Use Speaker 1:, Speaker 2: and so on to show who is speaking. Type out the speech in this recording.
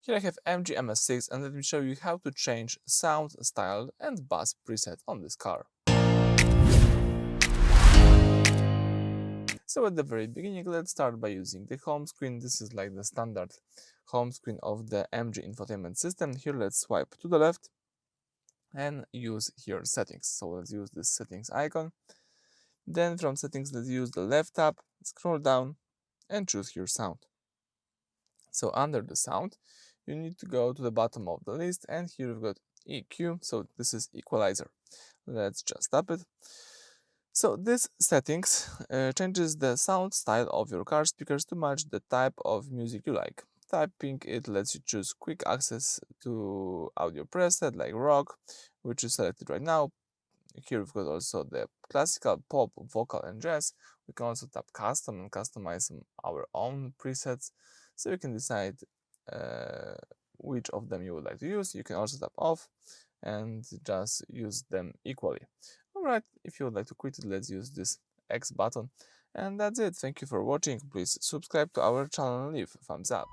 Speaker 1: Here I have MG-MS6 and let me show you how to change sound, style and bass preset on this car. So at the very beginning, let's start by using the home screen. This is like the standard home screen of the MG infotainment system. Here let's swipe to the left and use here settings. So let's use this settings icon. Then from settings, let's use the left tab, scroll down and choose here sound. So under the sound, you need to go to the bottom of the list and here we've got EQ. So this is equalizer. Let's just tap it. So this settings changes the sound style of your car speakers to match the type of music you like. Tapping it lets you choose quick access to audio preset like rock, which is selected right now. Here we've got also the classical, pop, vocal and jazz. We can also tap custom and customize our own presets, so you can decide which of them you would like to use. You can also tap off and just use them equally. Alright, if you would like to quit it, let's use this X button. And that's it. Thank you for watching. Please subscribe to our channel and leave a thumbs up.